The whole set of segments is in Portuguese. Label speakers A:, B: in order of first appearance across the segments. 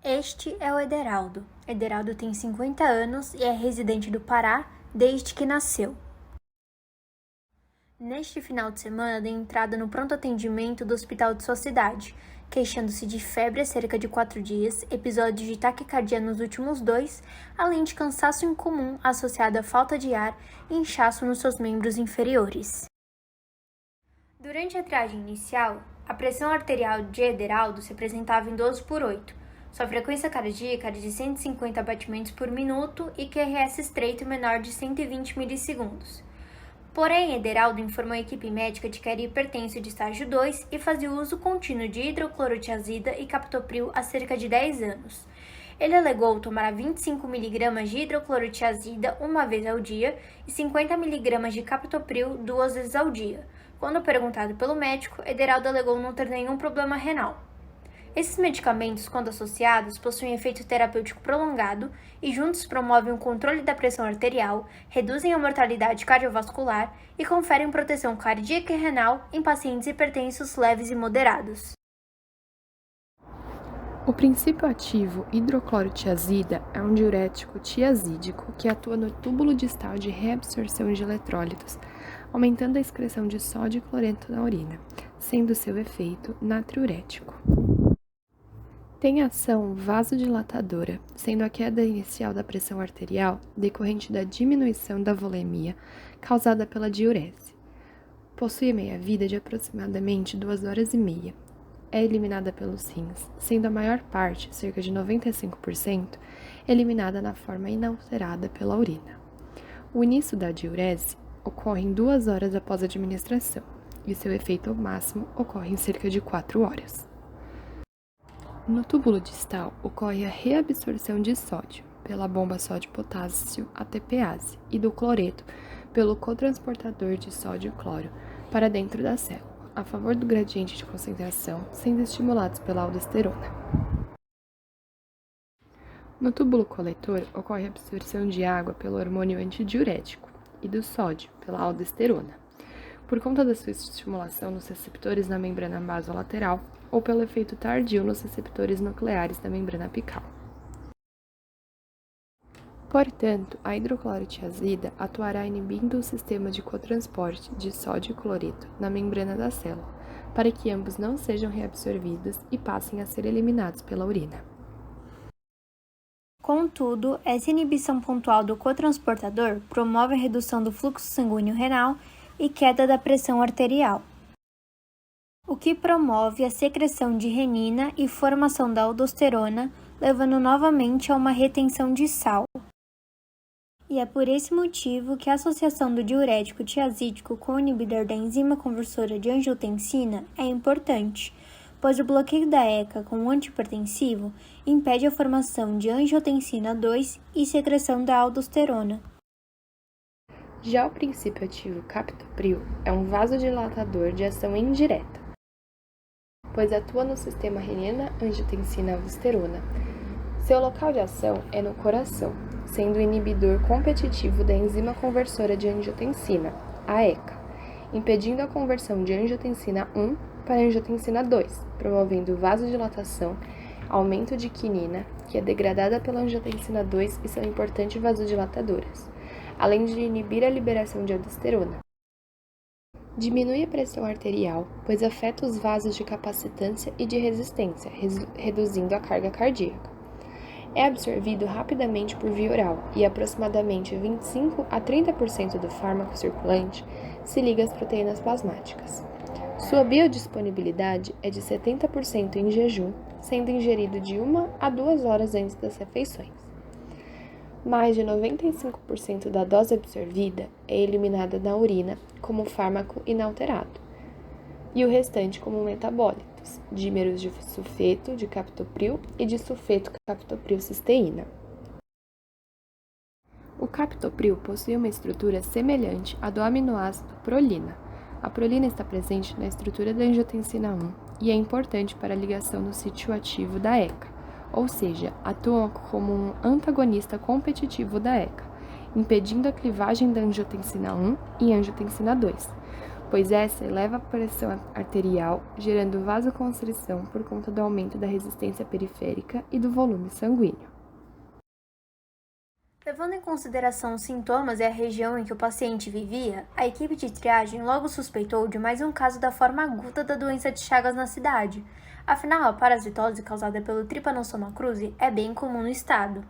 A: Este é o Ederaldo. Ederaldo tem 50 anos e é residente do Pará desde que nasceu. Neste final de semana, deu entrada no pronto atendimento do hospital de sua cidade, queixando-se de febre há cerca de 4 dias, episódios de taquicardia nos últimos 2, além de cansaço incomum associado à falta de ar e inchaço nos seus membros inferiores. Durante a triagem inicial, a pressão arterial de Ederaldo se apresentava em 12/8, sua frequência cardíaca era de 150 batimentos por minuto e QRS estreito menor de 120 milissegundos. Porém, Ederaldo informou a equipe médica de que era hipertenso de estágio 2 e fazia uso contínuo de hidroclorotiazida e captopril há cerca de 10 anos. Ele alegou tomar 25 mg de hidroclorotiazida uma vez ao dia e 50 mg de captopril 2 vezes ao dia. Quando perguntado pelo médico, Ederaldo alegou não ter nenhum problema renal. Esses medicamentos, quando associados, possuem efeito terapêutico prolongado e juntos promovem o controle da pressão arterial, reduzem a mortalidade cardiovascular e conferem proteção cardíaca e renal em pacientes hipertensos leves e moderados.
B: O princípio ativo hidroclorotiazida é um diurético tiazídico que atua no túbulo distal de reabsorção de eletrólitos, aumentando a excreção de sódio e cloreto na urina, sendo seu efeito natriurético. Tem ação vasodilatadora, sendo a queda inicial da pressão arterial decorrente da diminuição da volemia causada pela diurese. Possui meia-vida de aproximadamente 2 horas e meia. É eliminada pelos rins, sendo a maior parte, cerca de 95%, eliminada na forma inalterada pela urina. O início da diurese ocorre em 2 horas após a administração, e seu efeito máximo ocorre em cerca de 4 horas. No túbulo distal, ocorre a reabsorção de sódio pela bomba sódio-potássio ATPase e do cloreto pelo cotransportador de sódio e cloro para dentro da célula, a favor do gradiente de concentração, sendo estimulados pela aldosterona. No túbulo coletor, ocorre a absorção de água pelo hormônio antidiurético e do sódio pela aldosterona, por conta da sua estimulação nos receptores na membrana basolateral ou pelo efeito tardio nos receptores nucleares da membrana apical. Portanto, a hidroclorotiazida atuará inibindo o sistema de cotransporte de sódio e cloreto na membrana da célula, para que ambos não sejam reabsorvidos e passem a ser eliminados pela urina.
A: Contudo, essa inibição pontual do cotransportador promove a redução do fluxo sanguíneo renal e queda da pressão arterial, o que promove a secreção de renina e formação da aldosterona, levando novamente a uma retenção de sal. E é por esse motivo que a associação do diurético tiazídico com o inibidor da enzima conversora de angiotensina é importante, pois o bloqueio da ECA com o antihipertensivo impede a formação de angiotensina 2 e secreção da aldosterona.
B: Já o princípio ativo captopril é um vasodilatador de ação indireta, pois atua no sistema renina-angiotensina-aldosterona. Seu local de ação é no coração, sendo o inibidor competitivo da enzima conversora de angiotensina, a ECA, impedindo a conversão de angiotensina 1 para angiotensina 2, promovendo vasodilatação, aumento de quinina, que é degradada pela angiotensina 2 e são importantes vasodilatadoras, além de inibir a liberação de aldosterona. Diminui a pressão arterial, pois afeta os vasos de capacitância e de resistência, reduzindo a carga cardíaca. É absorvido rapidamente por via oral e aproximadamente 25 a 30% do fármaco circulante se liga às proteínas plasmáticas. Sua biodisponibilidade é de 70% em jejum, sendo ingerido de 1 a 2 horas antes das refeições. Mais de 95% da dose absorvida é eliminada na urina como fármaco inalterado, e o restante como metabólitos, dímeros de sulfeto de captopril e de sulfeto captoprilcisteína. O captopril possui uma estrutura semelhante à do aminoácido prolina. A prolina está presente na estrutura da angiotensina 1 e é importante para a ligação no sítio ativo da ECA, ou seja, atuam como um antagonista competitivo da ECA, impedindo a clivagem da angiotensina 1 e angiotensina 2. pois essa eleva a pressão arterial, gerando vasoconstrição por conta do aumento da resistência periférica e do volume sanguíneo.
A: Levando em consideração os sintomas e a região em que o paciente vivia, a equipe de triagem logo suspeitou de mais um caso da forma aguda da doença de Chagas na cidade. Afinal, a parasitose causada pelo Trypanosoma cruzi é bem comum no estado.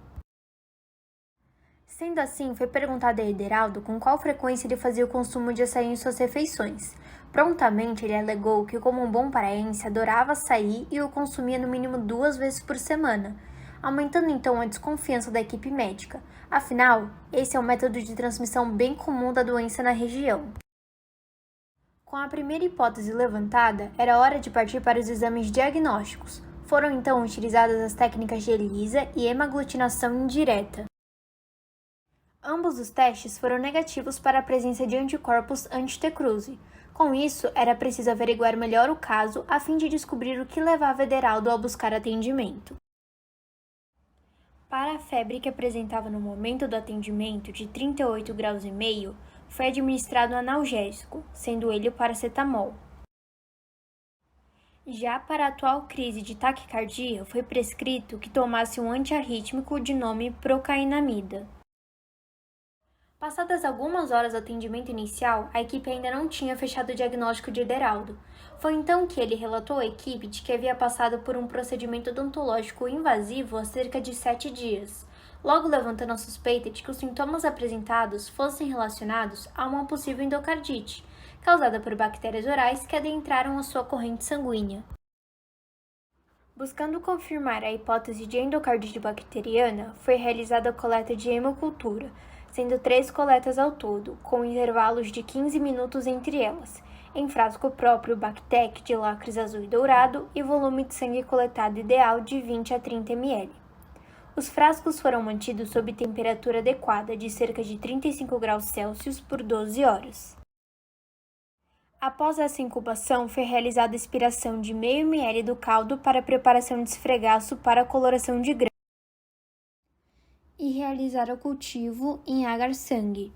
A: Sendo assim, foi perguntado a Ederaldo com qual frequência ele fazia o consumo de açaí em suas refeições. Prontamente, ele alegou que, como um bom paraense, adorava açaí e o consumia no mínimo 2 vezes por semana, aumentando então a desconfiança da equipe médica. Afinal, esse é um método de transmissão bem comum da doença na região. Com a primeira hipótese levantada, era hora de partir para os exames diagnósticos. Foram então utilizadas as técnicas de ELISA e hemaglutinação indireta. Ambos os testes foram negativos para a presença de anticorpos anti-T. cruzi. Com isso, era preciso averiguar melhor o caso a fim de descobrir o que levava Ederaldo a buscar atendimento. Para a febre que apresentava no momento do atendimento de 38,5 graus, foi administrado analgésico, sendo ele o paracetamol. Já para a atual crise de taquicardia, foi prescrito que tomasse um antiarrítmico de nome procainamida. Passadas algumas horas do atendimento inicial, a equipe ainda não tinha fechado o diagnóstico de Ederaldo. Foi então que ele relatou à equipe de que havia passado por um procedimento odontológico invasivo há cerca de 7 dias, logo levantando a suspeita de que os sintomas apresentados fossem relacionados a uma possível endocardite, causada por bactérias orais que adentraram a sua corrente sanguínea. Buscando confirmar a hipótese de endocardite bacteriana, foi realizada a coleta de hemocultura, sendo 3 coletas ao todo, com intervalos de 15 minutos entre elas, em frasco próprio Bactec de lacres azul e dourado e volume de sangue coletado ideal de 20 a 30 ml. Os frascos foram mantidos sob temperatura adequada de cerca de 35 graus Celsius por 12 horas. Após essa incubação, foi realizada a expiração de meio ml do caldo para a preparação de esfregaço para a coloração de grãos e realizar o cultivo em agar-sangue.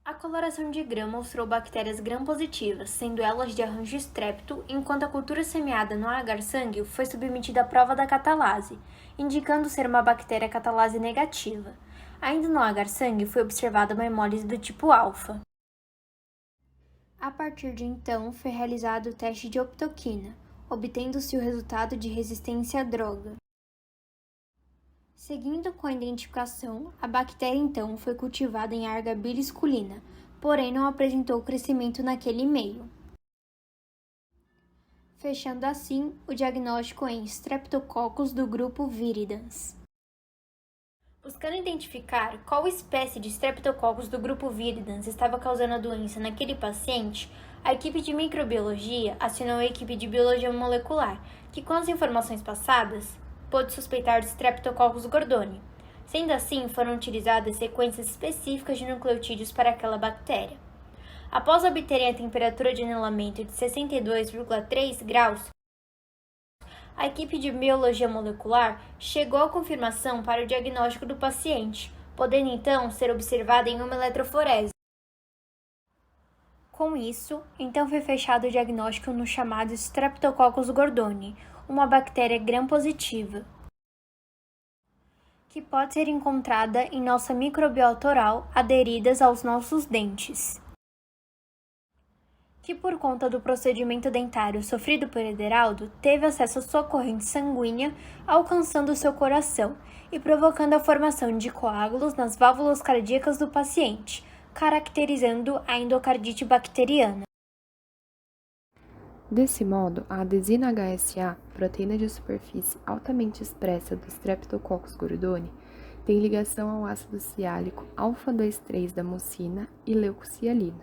A: A coloração de grã mostrou bactérias gram-positivas, sendo elas de arranjo strepto, enquanto a cultura semeada no agar-sangue foi submetida à prova da catalase, indicando ser uma bactéria catalase negativa. Ainda no agar-sangue foi observada uma hemólise do tipo alfa. A partir de então, foi realizado o teste de optoquina, obtendo-se o resultado de resistência à droga. Seguindo com a identificação, a bactéria então foi cultivada em Argabilis culina, porém não apresentou crescimento naquele meio. Fechando assim o diagnóstico em Streptococcus do grupo Viridans. Buscando identificar qual espécie de Streptococcus do grupo Viridans estava causando a doença naquele paciente, a equipe de microbiologia acionou a equipe de biologia molecular, que com as informações passadas, pôde suspeitar de Streptococcus gordoni. Sendo assim, foram utilizadas sequências específicas de nucleotídeos para aquela bactéria. Após obterem a temperatura de anelamento de 62,3 graus, a equipe de biologia molecular chegou à confirmação para o diagnóstico do paciente, podendo então ser observada em uma eletroforese. Com isso, então foi fechado o diagnóstico no chamado Streptococcus gordoni, uma bactéria gram-positiva, que pode ser encontrada em nossa microbiota oral aderidas aos nossos dentes, que por conta do procedimento dentário sofrido por Ederaldo, teve acesso à sua corrente sanguínea, alcançando seu coração e provocando a formação de coágulos nas válvulas cardíacas do paciente, caracterizando a endocardite bacteriana.
B: Desse modo, a adesina HSA, proteína de superfície altamente expressa do Streptococcus gordoni, tem ligação ao ácido ciálico alfa-2,3 da mucina e leucocialina,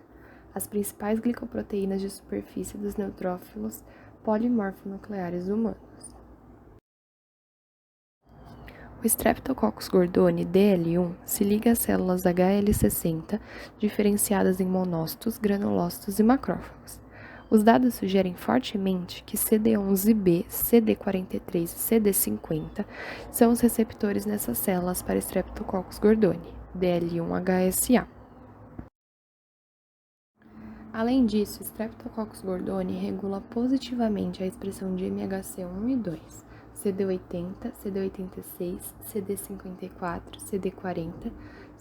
B: as principais glicoproteínas de superfície dos neutrófilos polimorfonucleares humanos. O Streptococcus gordoni DL1 se liga às células HL60, diferenciadas em monócitos, granulócitos e macrófagos. Os dados sugerem fortemente que CD11B, CD43 e CD50 são os receptores nessas células para Streptococcus gordoni, DL1-HSA. Além disso, Streptococcus gordoni regula positivamente a expressão de MHC1 e 2, CD80, CD86, CD54, CD40,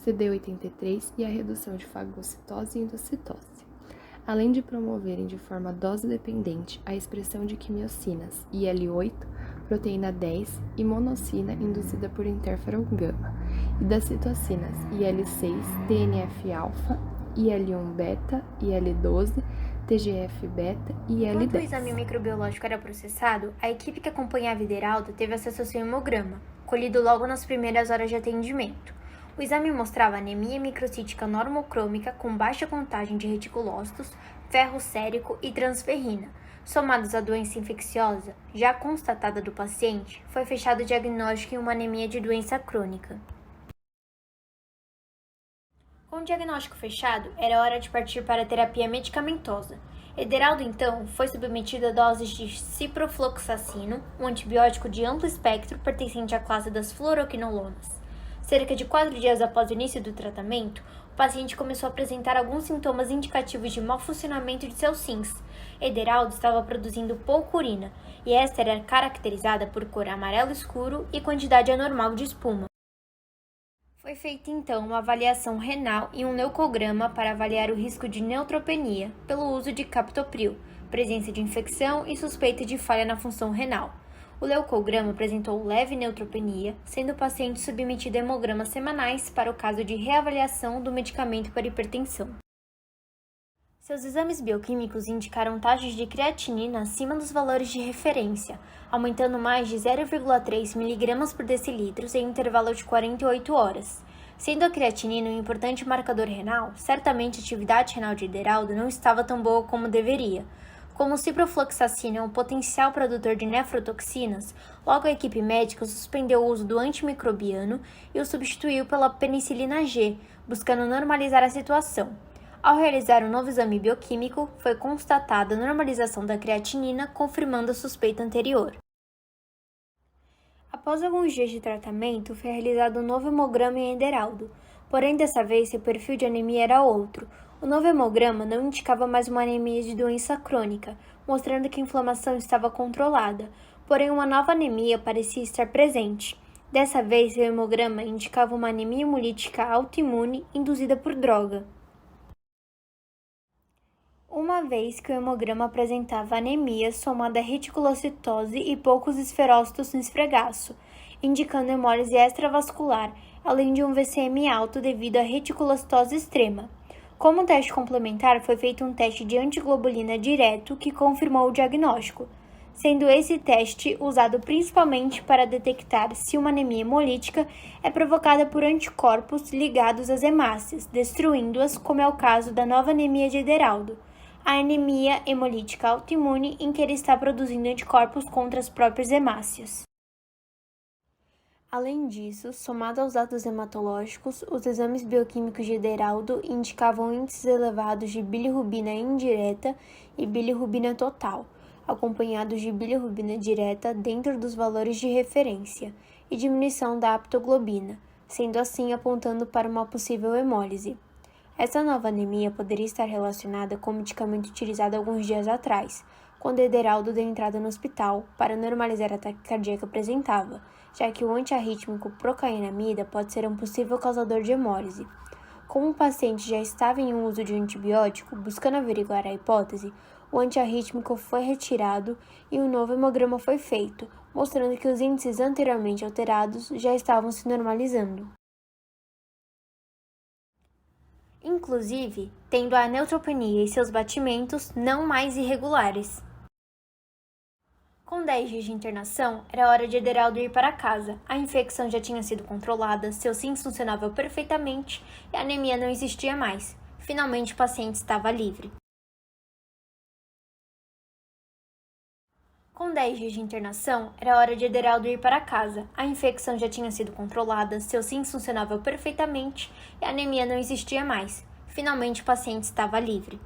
B: CD83 e a redução de fagocitose e endocitose, além de promoverem de forma dose-dependente a expressão de quimiocinas IL-8, proteína 10 e monocina induzida por interferon gama, e das citocinas IL-6, TNF-alfa, IL-1-beta, IL-12, TGF-beta e IL-10.
A: Enquanto o exame microbiológico era processado, a equipe que acompanhava Ideraldo teve acesso ao seu hemograma, colhido logo nas primeiras horas de atendimento. O exame mostrava anemia microcítica normocrômica com baixa contagem de reticulócitos, ferro sérico e transferrina. Somados à doença infecciosa já constatada do paciente, foi fechado o diagnóstico em uma anemia de doença crônica. Com o diagnóstico fechado, era hora de partir para a terapia medicamentosa. Ideraldo, então, foi submetido a doses de ciprofloxacino, um antibiótico de amplo espectro pertencente à classe das fluoroquinolonas. Cerca de 4 dias após o início do tratamento, o paciente começou a apresentar alguns sintomas indicativos de mau funcionamento de seus rins. Ideraldo estava produzindo pouca urina, e esta era caracterizada por cor amarelo escuro e quantidade anormal de espuma. Foi feita então uma avaliação renal e um leucograma para avaliar o risco de neutropenia pelo uso de captopril, presença de infecção e suspeita de falha na função renal. O leucograma apresentou leve neutropenia, sendo o paciente submetido a hemogramas semanais para o caso de reavaliação do medicamento para hipertensão. Seus exames bioquímicos indicaram taxas de creatinina acima dos valores de referência, aumentando mais de 0,3 mg por decilitro em intervalo de 48 horas. Sendo a creatinina um importante marcador renal, certamente a atividade renal de Ideraldo não estava tão boa como deveria. Como o ciprofloxacino é um potencial produtor de nefrotoxinas, logo a equipe médica suspendeu o uso do antimicrobiano e o substituiu pela penicilina G, buscando normalizar a situação. Ao realizar um novo exame bioquímico, foi constatada a normalização da creatinina, confirmando a suspeita anterior. Após alguns dias de tratamento, foi realizado um novo hemograma em Ideraldo, porém dessa vez seu perfil de anemia era outro. O novo hemograma não indicava mais uma anemia de doença crônica, mostrando que a inflamação estava controlada, porém uma nova anemia parecia estar presente. Dessa vez, seu hemograma indicava uma anemia hemolítica autoimune induzida por droga. Uma vez que o hemograma apresentava anemia somada a reticulocitose e poucos esferócitos no esfregaço, indicando hemólise extravascular, além de um VCM alto devido à reticulocitose extrema. Como teste complementar, foi feito um teste de antiglobulina direto que confirmou o diagnóstico, sendo esse teste usado principalmente para detectar se uma anemia hemolítica é provocada por anticorpos ligados às hemácias, destruindo-as, como é o caso da nova anemia de Ideraldo, a anemia hemolítica autoimune em que ele está produzindo anticorpos contra as próprias hemácias. Além disso, somado aos dados hematológicos, os exames bioquímicos de Ideraldo indicavam índices elevados de bilirrubina indireta e bilirrubina total, acompanhados de bilirrubina direta dentro dos valores de referência, e diminuição da aptoglobina, sendo assim apontando para uma possível hemólise. Essa nova anemia poderia estar relacionada com o medicamento utilizado alguns dias atrás, quando Ideraldo deu entrada no hospital para normalizar a taquicardia que apresentava, já que o antiarrítmico procainamida pode ser um possível causador de hemólise. Como o paciente já estava em uso de um antibiótico, buscando averiguar a hipótese, o antiarrítmico foi retirado e um novo hemograma foi feito, mostrando que os índices anteriormente alterados já estavam se normalizando, inclusive tendo a neutropenia e seus batimentos não mais irregulares. Com 10 dias de internação, era hora de Ideraldo ir para casa. A infecção já tinha sido controlada, seus rins funcionavam perfeitamente e a anemia não existia mais. Finalmente o paciente estava livre. Com 10 dias de internação, era hora de Ideraldo ir para casa. A infecção já tinha sido controlada, seus rins funcionavam perfeitamente e a anemia não existia mais. Finalmente o paciente estava livre.